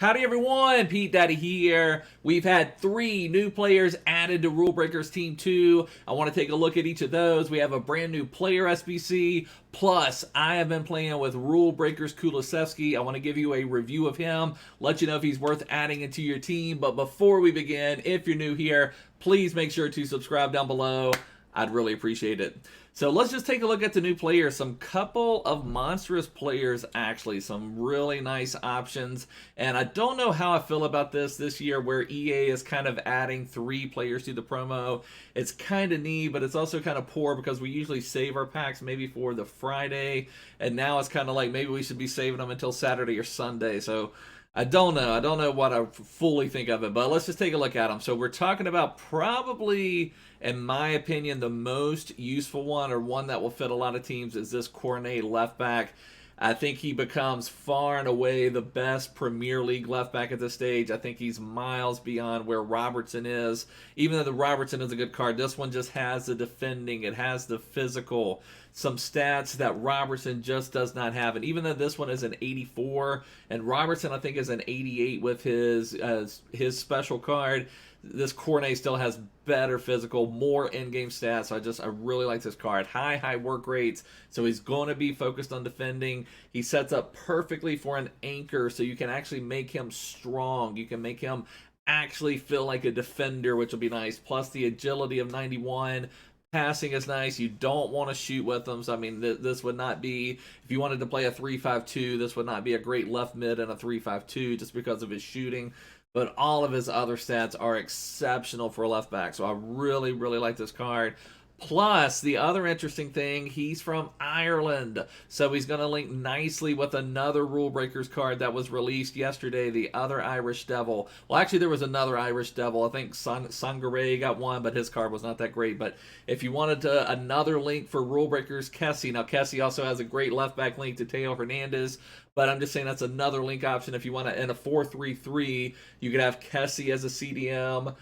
Howdy everyone, Pete Daddy here. We've had 3 new players added to Rulebreakers Team 2. I want to take a look at each of those. We have a brand new player SBC, plus I have been playing with Rulebreakers Kuluszewski. I want to give you a review of him, let you know if he's worth adding into your team. But before we begin, if you're new here, please make sure to subscribe down below. I'd really appreciate it. So let's just take a look at the new players. Some couple of monstrous players, actually. Some really nice options. And I don't know how I feel about this year where EA is kind of adding 3 players to the promo. It's kind of neat, but it's also kind of poor because we usually save our packs maybe for the Friday. And now it's kind of like maybe we should be saving them until Saturday or Sunday. So I don't know. I don't know what I fully think of it, but let's just take a look at them. So we're talking about probably, in my opinion, the most useful one, or one that will fit a lot of teams, is this Cornet left back. I think he becomes far and away the best Premier League left back at this stage. I think he's miles beyond where Robertson is. Even though the Robertson is a good card, this one just has the defending. It has the physical. Some stats that Robertson just does not have. And even though this one is an 84, and Robertson I think is an 88 with his special card, this Cornet still has better physical, more in-game stats. So I really like this card. High work rates, so he's going to be focused on defending. He sets up perfectly for an anchor, so you can actually make him strong. You can make him actually feel like a defender, which will be nice. Plus the agility of 91. Passing is nice. You don't want to shoot with them. So, I mean, this would not be, if you wanted to play a 3-5-2, this would not be a great left mid in a 3-5-2 just because of his shooting. But all of his other stats are exceptional for a left back. So I really like this card. Plus, the other interesting thing, he's from Ireland. So he's going to link nicely with another Rulebreakers card that was released yesterday, the other Irish Devil. Well, actually, there was another Irish Devil. I think Sangare got one, but his card was not that great. But if you wanted another link for Rulebreakers, Kessie. Now, Kessie also has a great left-back link to Theo Hernandez. But I'm just saying that's another link option. If you want to, in a 4-3-3, you could have Kessie as a CDM.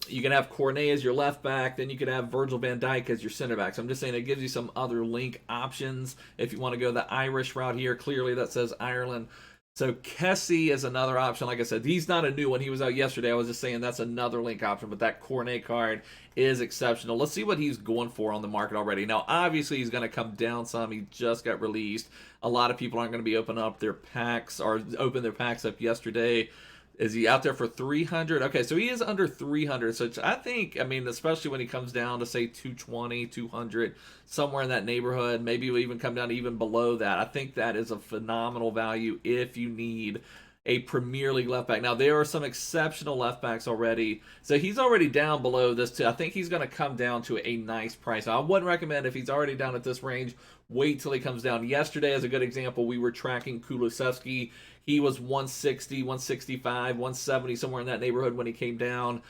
You can have Cornet as your left back. Then you could have Virgil van Dijk as your center back. So I'm just saying it gives you some other link options if you want to go the Irish route here. Clearly that says Ireland. So Kessie is another option. Like I said, he's not a new one. He was out yesterday. I was just saying that's another link option. But that Cornet card is exceptional. Let's see what he's going for on the market already. Now, obviously, he's going to come down some. He just got released. A lot of people aren't going to be opening up their packs or open their packs up yesterday. Is he out there for 300? Okay, so he is under 300. So I think, I mean, especially when he comes down to, say, 220, 200, somewhere in that neighborhood, maybe he'll even come down to even below that. I think that is a phenomenal value if you need a Premier League left back. Now, there are some exceptional left backs already. So he's already down below this, too. I think he's going to come down to a nice price. Now, I wouldn't recommend, if he's already down at this range, wait till he comes down. Yesterday, as a good example, we were tracking Kuluszewski. He was 160, 165, 170, somewhere in that neighborhood when he came down.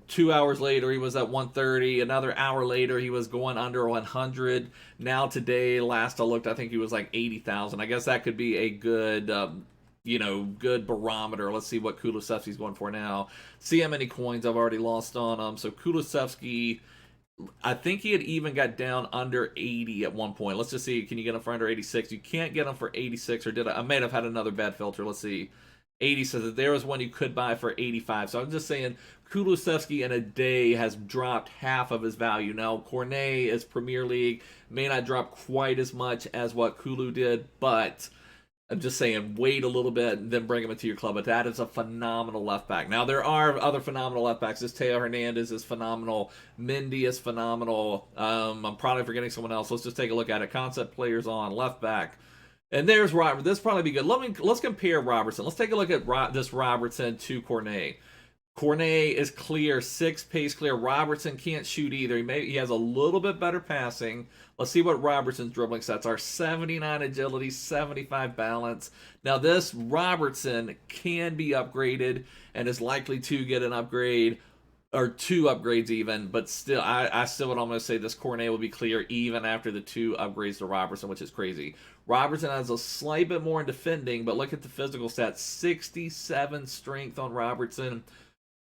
2 hours later, he was at 130. Another hour later, he was going under 100. Now today, last I looked, I think he was like 80,000. I guess that could be a good, good barometer. Let's see what Kuluszewski's going for now. See how many coins I've already lost on him. So Kuluszewski, I think he had even got down under 80 at one point. Let's just see. Can you get him for under 86? You can't get him for 86, or did I? I may have had another bad filter. Let's see. 80 says that there was one you could buy for 85. So I'm just saying Kuluszewski in a day has dropped half of his value. Now, Cornet is Premier League. May not drop quite as much as what Kulu did, but I'm just saying, wait a little bit and then bring him into your club. But that is a phenomenal left back. Now, there are other phenomenal left backs. This Theo Hernandez is phenomenal. Mendy is phenomenal. I'm probably forgetting someone else. Let's just take a look at it. Concept players on left back. And there's Robert. This probably be good. Let's compare Robertson. Let's take a look at this Robertson to Cornet. Cornet is clear, 6 pace clear. Robertson can't shoot either. He has a little bit better passing. Let's see what Robertson's dribbling stats are. 79 agility, 75 balance. Now this Robertson can be upgraded and is likely to get an upgrade, or 2 upgrades even, but still, I still would almost say this Cornet will be clear even after the 2 upgrades to Robertson, which is crazy. Robertson has a slight bit more in defending, but look at the physical stats. 67 strength on Robertson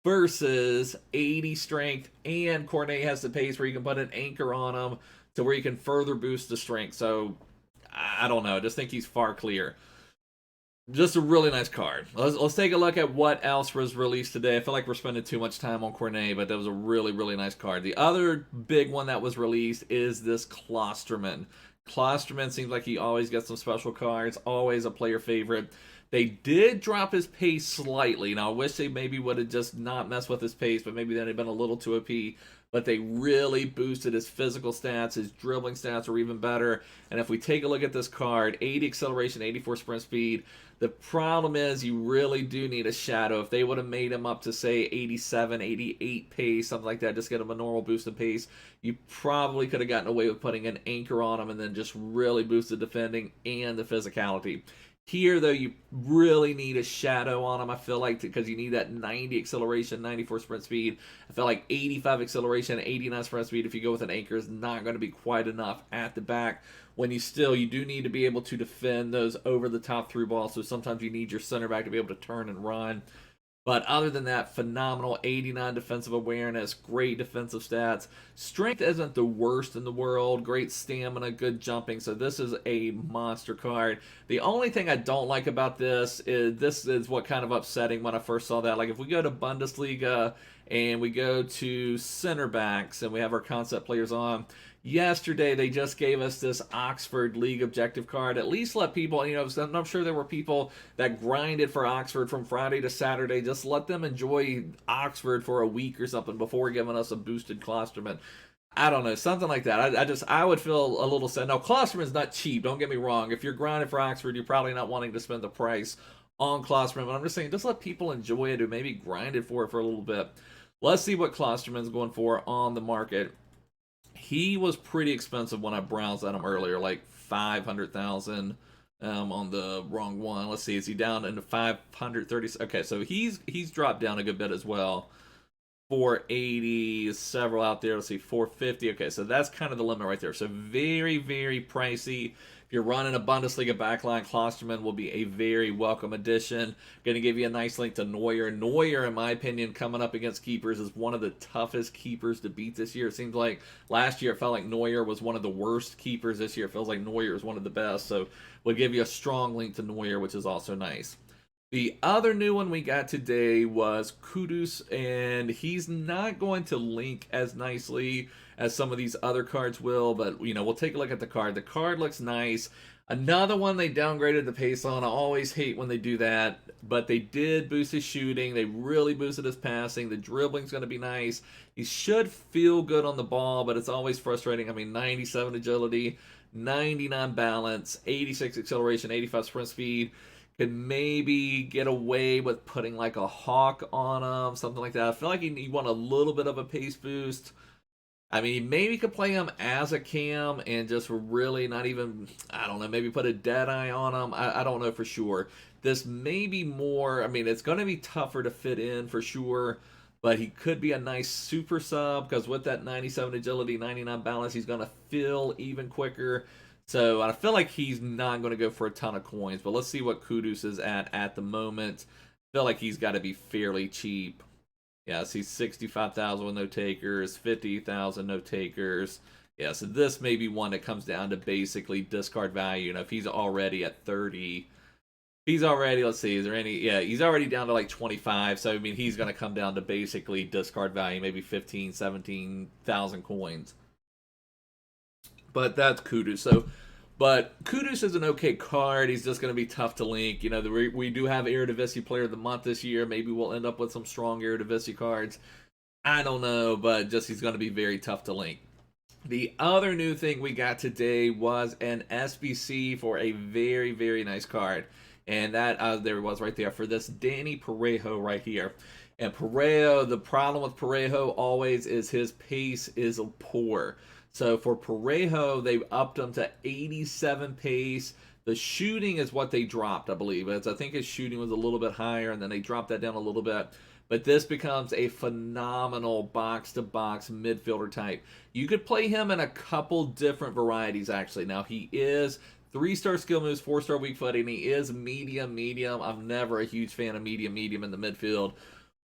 versus 80 strength, and Cornet has the pace where you can put an anchor on him to where you can further boost the strength. So I don't know. I just think he's far clear. just a really nice card. Let's take a look at what else was released today. I feel like we're spending too much time on Cornet, but that was a really, really nice card. The other big one that was released is this Klostermann. Klostermann seems like he always gets some special cards, always a player favorite. They did drop his pace slightly. Now, I wish they maybe would have just not messed with his pace, but maybe that had been a little too OP. But they really boosted his physical stats. His dribbling stats are even better. And if we take a look at this card, 80 acceleration, 84 sprint speed. The problem is you really do need a shadow. If they would have made him up to, say, 87, 88 pace, something like that, just get him a normal boost in pace, you probably could have gotten away with putting an anchor on him and then just really boosted defending and the physicality. Here, though, you really need a shadow on him, I feel like, because you need that 90 acceleration, 94 sprint speed. I feel like 85 acceleration, 89 sprint speed, if you go with an anchor, is not going to be quite enough at the back. When you do need to be able to defend those over-the-top through balls, so sometimes you need your center back to be able to turn and run. But other than that, phenomenal 89 defensive awareness, great defensive stats. Strength isn't the worst in the world. Great stamina, good jumping. So this is a monster card. The only thing I don't like about this is what kind of upsetting when I first saw that. Like if we go to Bundesliga and we go to center backs and we have our concept players on, yesterday they just gave us this Oxford League objective card. At least let people, I'm sure there were people that grinded for Oxford from Friday to Saturday. Just let them enjoy Oxford for a week or something before giving us a boosted Klostermann. I don't know, something like that. I would feel a little sad. Now, Klostermann's not cheap, don't get me wrong. If you're grinding for Oxford, you're probably not wanting to spend the price on Klostermann, but I'm just saying, just let people enjoy it or maybe grind it for it for a little bit. Let's see what Klostermann's going for on the market. He was pretty expensive when I browsed at him earlier, like 500,000 on the wrong one. Let's see, is he down into 530? Okay, so he's dropped down a good bit as well. 480, several out there. Let's see, 450. Okay, so that's kind of the limit right there. So very, very pricey. If you're running a Bundesliga backline, Klostermann will be a very welcome addition. Going to give you a nice link to Neuer. Neuer, in my opinion, coming up against keepers is one of the toughest keepers to beat this year. It seems like last year it felt like Neuer was one of the worst keepers. This year it feels like Neuer is one of the best. So we'll give you a strong link to Neuer, which is also nice. The other new one we got today was Kudus, and he's not going to link as nicely as some of these other cards will, but, we'll take a look at the card. The card looks nice. Another one they downgraded the pace on. I always hate when they do that, but they did boost his shooting. They really boosted his passing. The dribbling's going to be nice. He should feel good on the ball, but it's always frustrating. I mean, 97 agility, 99 balance, 86 acceleration, 85 sprint speed. Could maybe get away with putting like a hawk on him, something like that. I feel like you want a little bit of a pace boost. I mean, maybe could play him as a cam and just really not even, I don't know, maybe put a dead eye on him. I don't know for sure. This may be more, I mean, it's going to be tougher to fit in for sure, but he could be a nice super sub because with that 97 agility, 99 balance, he's going to feel even quicker. So I feel like he's not going to go for a ton of coins, but let's see what Kudus is at the moment. I feel like he's got to be fairly cheap. Yeah, I see 65,000 with no takers, 50,000 no takers. Yeah, so this may be one that comes down to basically discard value. If he's already at 30, he's already, let's see, is there any, yeah, he's already down to like 25. So, I mean, he's going to come down to basically discard value, maybe 15, 17,000 coins. But that's Kudus. But Kudus is an okay card. He's just going to be tough to link. We do have Eredivisie Player of the Month this year. Maybe we'll end up with some strong Eredivisie cards. I don't know, but just he's going to be very tough to link. The other new thing we got today was an SBC for a very, very nice card. And that, there it was right there, for this Dani Parejo right here. And Parejo, the problem with Parejo always is his pace is poor. So for Parejo, they upped him to 87 pace. The shooting is what they dropped, I believe. I think his shooting was a little bit higher, and then they dropped that down a little bit. But this becomes a phenomenal box-to-box midfielder type. You could play him in a couple different varieties, actually. Now, he is 3-star skill moves, 4-star weak foot, and he is medium. I'm never a huge fan of medium in the midfield.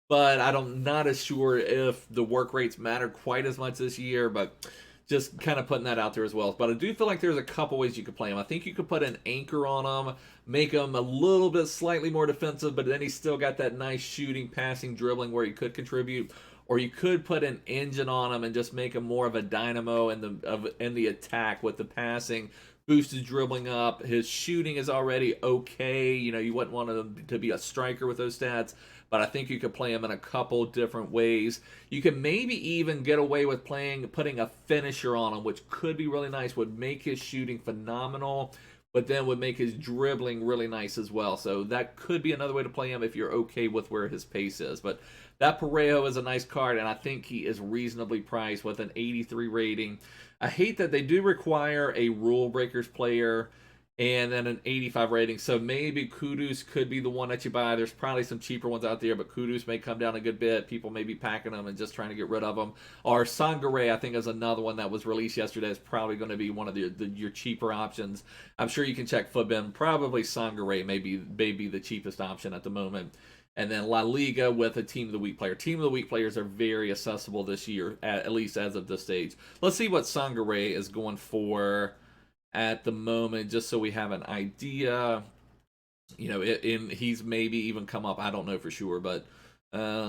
But I'm not as sure if the work rates matter quite as much this year, but just kind of putting that out there as well. But I do feel like there's a couple ways you could play him. I think you could put an anchor on him, make him a little bit slightly more defensive, but then he's still got that nice shooting, passing, dribbling where he could contribute. Or you could put an engine on him and just make him more of a dynamo in the attack with the passing, boost his dribbling up. His shooting is already okay. You know, you wouldn't want him to be a striker with those stats, but I think you could play him in a couple different ways. You could maybe even get away with putting a finisher on him, which could be really nice, would make his shooting phenomenal, but then would make his dribbling really nice as well. So that could be another way to play him if you're okay with where his pace is. But that Parejo is a nice card, and I think he is reasonably priced with an 83 rating. I hate that they do require a Rule Breakers player and then an 85 rating. So maybe Kudus could be the one that you buy. There's probably some cheaper ones out there, but Kudus may come down a good bit. People may be packing them and just trying to get rid of them. Or Sangare, I think, is another one that was released yesterday. Is probably going to be one of your cheaper options. I'm sure you can check FUTBIN. Probably Sangare may be the cheapest option at the moment. And then La Liga with a Team of the Week player. Team of the Week players are very accessible this year, at least as of this stage. Let's see what Sangare is going for at the moment, just so we have an idea. You know, he's maybe even come up. I don't know for sure, but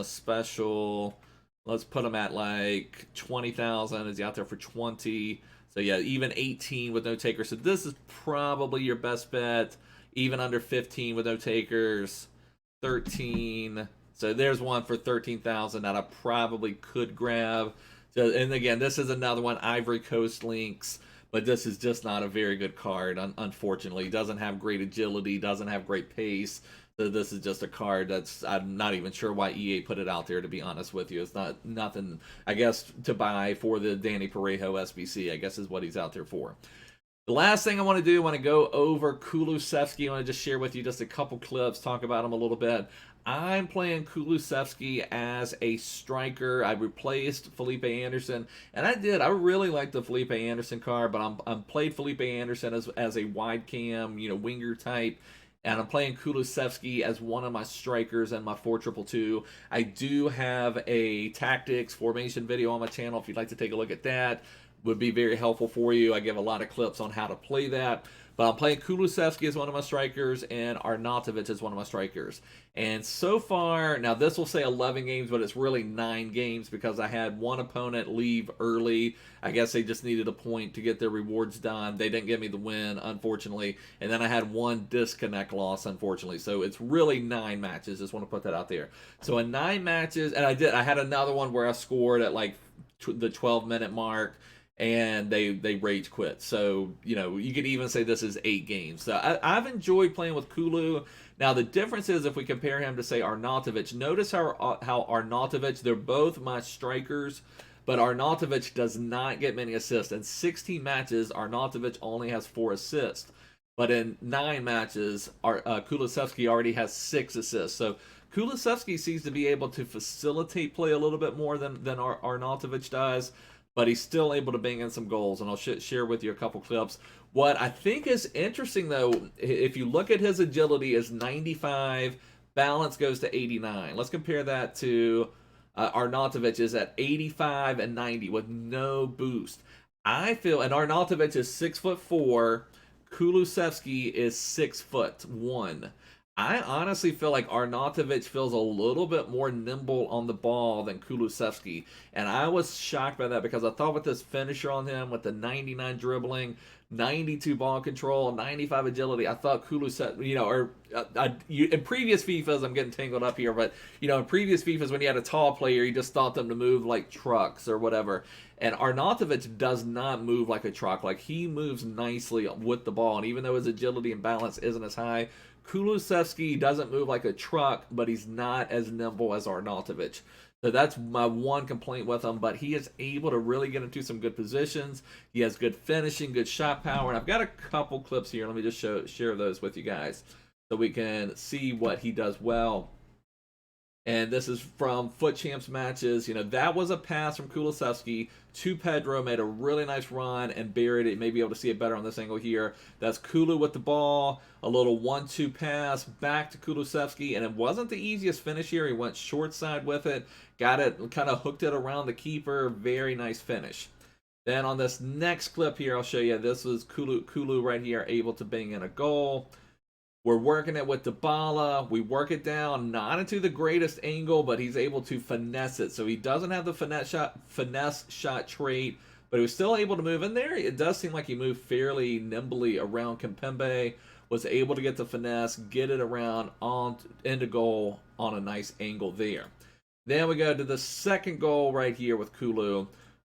special. Let's put him at like 20,000. Is he out there for 20? So yeah, even 18 with no takers. So this is probably your best bet. Even under 15 with no takers. 13. So there's one for 13,000 that I probably could grab. So, and again, this is another one, Ivory Coast links, but this is just not a very good card, unfortunately. Doesn't have great agility, doesn't have great pace. So this is just a card that's, I'm not even sure why EA put it out there, to be honest with you. It's not nothing, I guess, to buy for the Dani Parejo SBC, I guess is what he's out there for. The last thing I want to do, I want to go over Kuluszewski. I want to just share with you just a couple clips, talk about him a little bit. I'm playing Kuluszewski as a striker. I replaced Felipe Anderson, and I really like the Felipe Anderson card, but I'm played Felipe Anderson as a wide cam, you know, winger type, and I'm playing Kuluszewski as one of my strikers in my 4-2-2. I do have a tactics formation video on my channel if you'd like to take a look at that. Would be very helpful for you. I give a lot of clips on how to play that. But I'm playing Kuluszewski as one of my strikers and Arnautovic as one of my strikers. And so far, now this will say 11 games, but it's really 9 games because I had one opponent leave early. I guess they just needed a point to get their rewards done. They didn't give me the win, unfortunately. And then I had one disconnect loss, unfortunately. So it's really 9 matches. Just want to put that out there. So in 9 matches, and I had another one where I scored at like the 12-minute mark. And they rage quit. So, you know, you could even say this is 8 games. So I've enjoyed playing with Kulu. Now, the difference is if we compare him to, say, Arnautovic. Notice how Arnautovic, they're both my strikers, but Arnautovic does not get many assists. In 16 matches, Arnautovic only has 4 assists. But in 9 matches, Kuluszewski already has 6 assists. So Kuluszewski seems to be able to facilitate play a little bit more than Arnautovic does. But he's still able to bang in some goals, and I'll share with you a couple clips. What I think is interesting, though, if you look at his agility is 95, balance goes to 89. Let's compare that to Arnautovic is at 85 and 90 with no boost. I feel, and Arnautovic is 6'4", Kuluszewski is 6'1". I honestly feel like Arnautovic feels a little bit more nimble on the ball than Kuluszewski. And I was shocked by that because I thought with this finisher on him, with the 99 dribbling, 92 ball control, 95 agility, I thought Kuluszewski, you know, or in previous FIFAs, I'm getting tangled up here, but, you know, in previous FIFAs, when you had a tall player, you just thought them to move like trucks or whatever. And Arnautovic does not move like a truck. Like, he moves nicely with the ball. And even though his agility and balance isn't as high, Kuluszewski doesn't move like a truck, but he's not as nimble as Arnautovic. So that's my one complaint with him, but he is able to really get into some good positions. He has good finishing, good shot power, and I've got a couple clips here. Let me just share those with you guys so we can see what he does well. And this is from Foot Champs matches. You know, that was a pass from Kuluszewski to Pedro, made a really nice run and buried it. You may be able to see it better on this angle here. That's Kulu with the ball, a little 1-2 pass back to Kuluszewski, and it wasn't the easiest finish here. He went short side with it, got it, kind of hooked it around the keeper. Very nice finish. Then on this next clip here, I'll show you, this was Kulu right here, able to bang in a goal. We're working it with Dybala. We work it down, not into the greatest angle, but he's able to finesse it. So he doesn't have the finesse shot trait, but he was still able to move in there. It does seem like he moved fairly nimbly around Kimpembe, was able to get the finesse, get it around on into goal on a nice angle there. Then we go to the second goal right here with Kulu.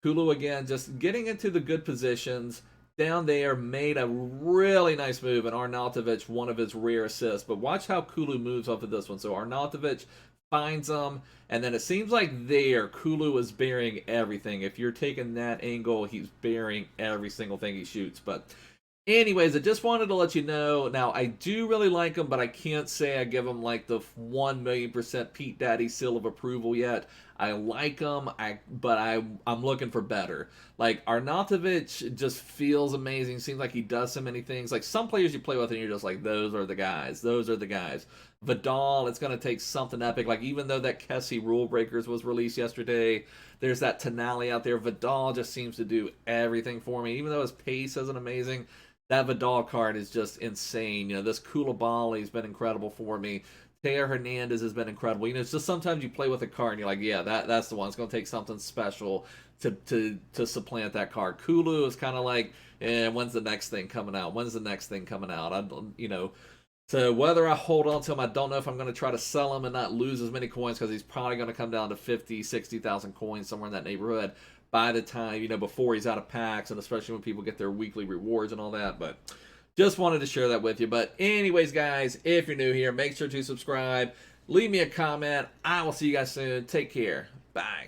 Kulu again, just getting into the good positions. Down there, made a really nice move, and Arnautovic, one of his rare assists. But watch how Kulu moves off of this one. So Arnautovic finds him, and then it seems like there, Kulu is burying everything. If you're taking that angle, he's burying every single thing he shoots. But anyways, I just wanted to let you know. Now, I do really like him, but I can't say I give him like the 1,000,000% Pete Daddy seal of approval yet. I like him, but I'm looking for better. Like, Arnautovic just feels amazing. Seems like he does so many things. Like, some players you play with and you're just like, those are the guys. Those are the guys. Vidal, it's going to take something epic. Like, even though that Kessie Rulebreakers was released yesterday, there's that Tonali out there. Vidal just seems to do everything for me. Even though his pace isn't amazing, that Vidal card is just insane. You know, this Koulibaly has been incredible for me. Theo Hernandez has been incredible. You know, it's just sometimes you play with a card and you're like, yeah, that's the one. It's going to take something special to supplant that card. Kulu is kind of like, when's the next thing coming out? When's the next thing coming out? So whether I hold on to him, I don't know if I'm going to try to sell him and not lose as many coins, because he's probably going to come down to 50, 60,000 coins, somewhere in that neighborhood by the time, before he's out of packs, and especially when people get their weekly rewards and all that. But just wanted to share that with you. But anyways, guys, if you're new here, make sure to subscribe. Leave me a comment. I will see you guys soon. Take care. Bye.